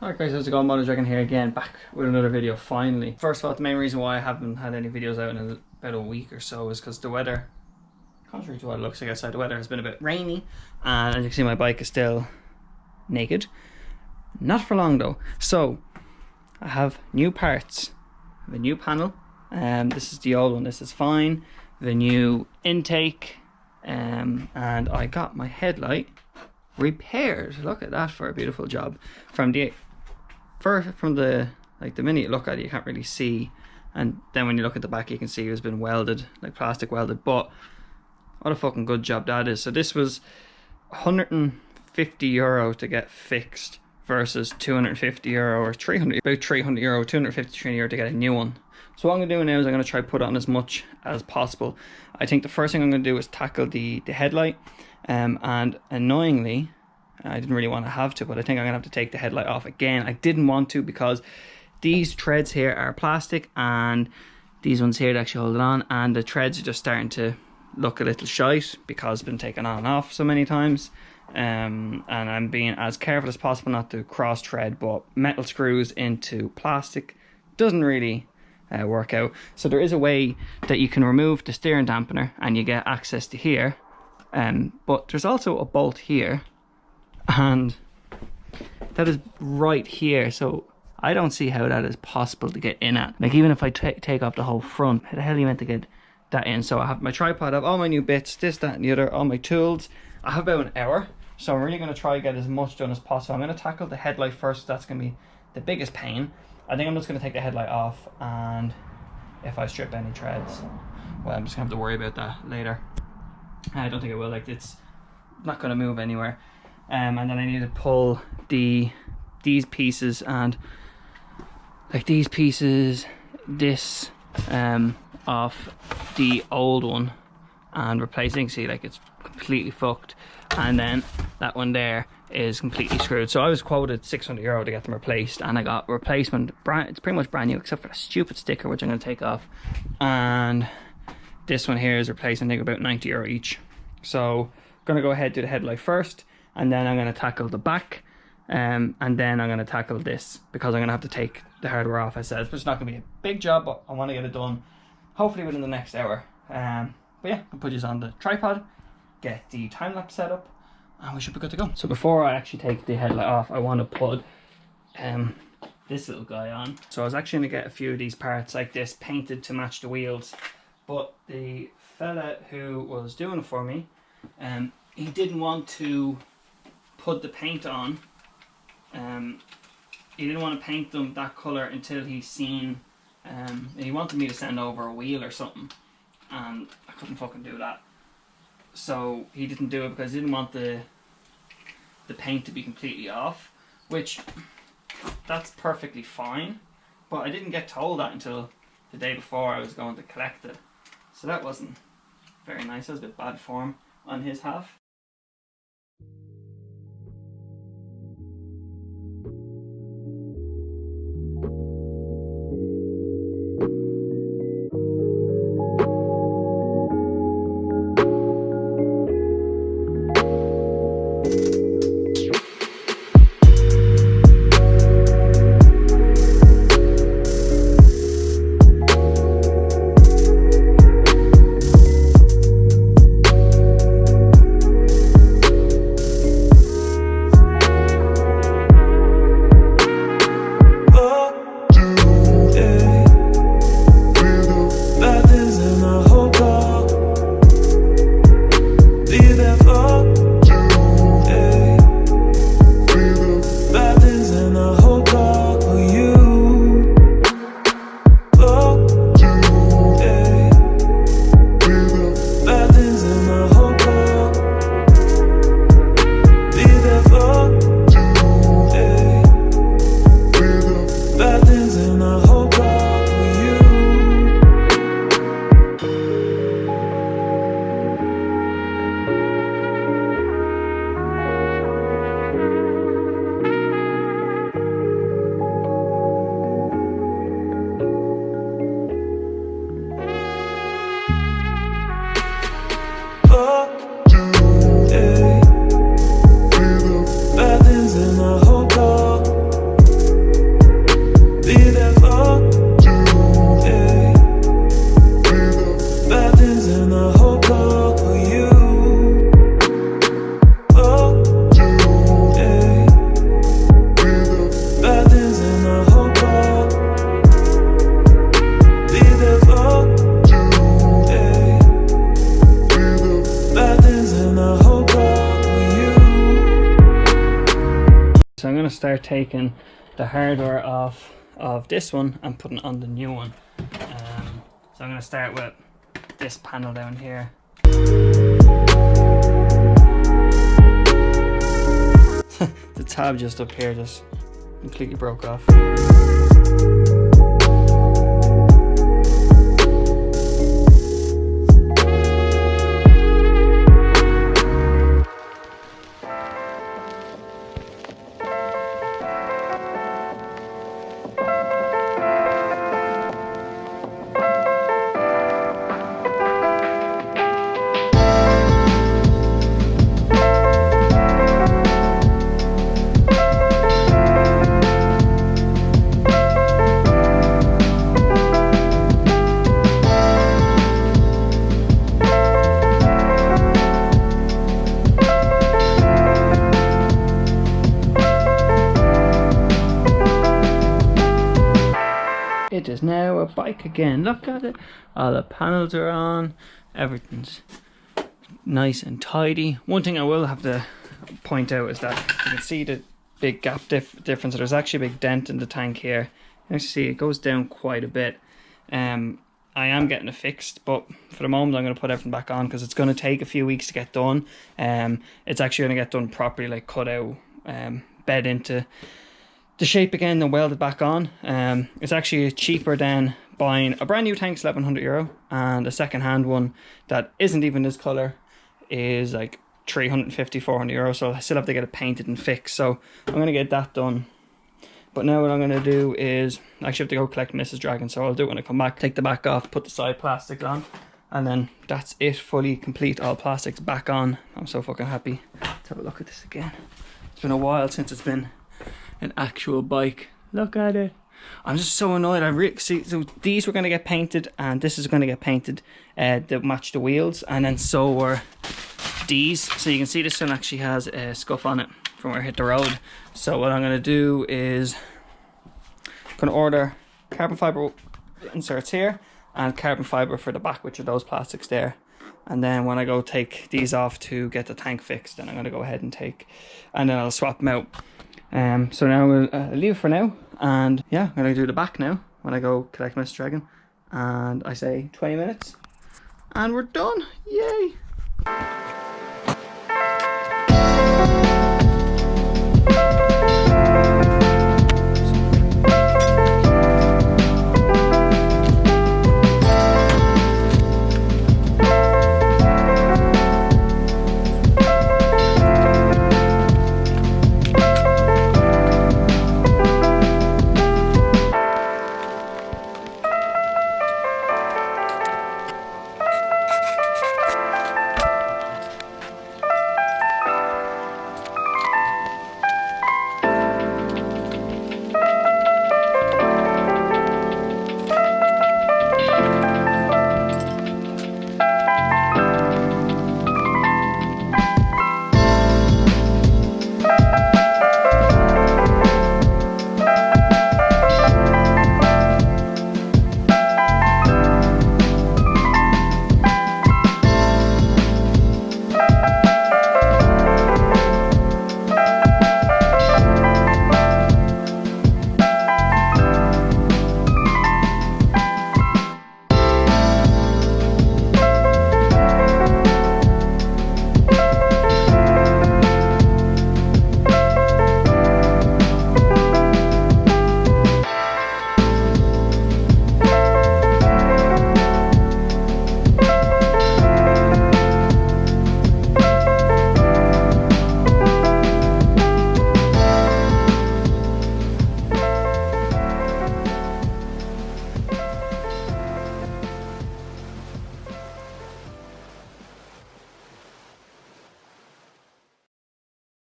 Alright guys, how's it going? Motodragon here again, back with another video finally. First of all, the main reason why I haven't had any videos out in about a week or so is because the weather, contrary to what it looks like outside, the weather has been a bit rainy, and as you can see my bike is still naked. Not for long though. So, I have new parts. I have a new panel, this is the old one, this is fine. The new intake, and I got my headlight repaired. Look at that for a beautiful job. From the minute you look at it, you can't really see, and then when you look at the back you can see it's been welded, like plastic welded. But what a fucking good job that is. So this was €150 to get fixed versus €250 or 300, about €300, 250 euro to get a new one. So what I'm going to do now is I'm going to try put on as much as possible. I think the first thing I'm going to do is tackle the headlight, and annoyingly, I didn't really want to have to, but I think I'm going to have to take the headlight off again. I didn't want to because these threads here are plastic, and these ones here that actually hold it on, and the threads are just starting to look a little shite because it's been taken on and off so many times. And I'm being as careful as possible not to cross thread, but metal screws into plastic doesn't really work out. So there is a way that you can remove the steering dampener and you get access to here, but there's also a bolt here, and that is right here, so I don't see how that is possible to get in at. Like, even if I take off the whole front, how the hell are you meant to get that in? So I have my tripod, I have all my new bits, this, that and the other, all my tools. I have about an hour, so I'm really going to try to get as much done as possible. I'm going to tackle the headlight first. That's going to be the biggest pain. I think I'm just going to take the headlight off, and if I strip any threads, well, I'm just going to have to worry about that later. I don't think it will, like, it's not going to move anywhere. And then I need to pull these pieces, and like these pieces, this off the old one and replacing. See, like, it's completely fucked, and then that one there is completely screwed. So I was quoted €600 to get them replaced, and I got replacement. It's pretty much brand new except for the stupid sticker, which I'm going to take off, and this one here is replacing, I think, about €90 each. So I'm going to go ahead and do the headlight first, and then I'm going to tackle the back, and then I'm going to tackle this, because I'm going to have to take the hardware off. I said it's not going to be a big job, but I want to get it done hopefully within the next hour. But yeah, I'll put this on the tripod, get the time-lapse set up, and we should be good to go. So before I actually take the headlight off, I want to put this little guy on. So I was actually going to get a few of these parts like this painted to match the wheels, but the fella who was doing it for me, he didn't want to put the paint on. He didn't want to paint them that colour until he's seen, he wanted me to send over a wheel or something, and I couldn't fucking do that. So he didn't do it because he didn't want the paint to be completely off, which that's perfectly fine, but I didn't get told that until the day before I was going to collect it. So that wasn't very nice. That was a bit bad form on his half. taking the hardware off of this one and putting it on the new one. So I'm going to start with this panel down here. The tab just up here just completely broke off. It is now a bike again. Look at it. All the panels are on. Everything's nice and tidy. One thing I will have to point out is that you can see the big gap difference. There's actually a big dent in the tank here. You can see it goes down quite a bit. I am getting it fixed, but for the moment I'm going to put everything back on because it's going to take a few weeks to get done. It's actually going to get done properly, like cut out, bed into the shape again and weld it back on. It's actually cheaper than buying a brand new tank's €1,100, and a second hand one that isn't even this colour is like €350–400, so I still have to get it painted and fixed. So I'm going to get that done. But now what I'm going to do is I actually have to go collect Mrs. Dragon, so I'll do it when I come back. Take the back off, put the side plastics on, and then that's it, fully complete, all plastics back on. I'm so fucking happy. Let's have a look at this again. It's been a while since it's been an actual bike. Look at it. I'm just so annoyed. So these were going to get painted, and this is going to get painted to match the wheels, and then so were these. So you can see this one actually has a scuff on it from where I hit the road. So what I'm going to do is I'm going to order carbon fibre inserts here and carbon fibre for the back, which are those plastics there. And then when I go take these off to get the tank fixed, then I'm going to go ahead and then I'll swap them out. So now we'll leave it for now, and yeah, I'm going to do the back now when I go collect Mr. Dragon, and I say 20 minutes and we're done. Yay!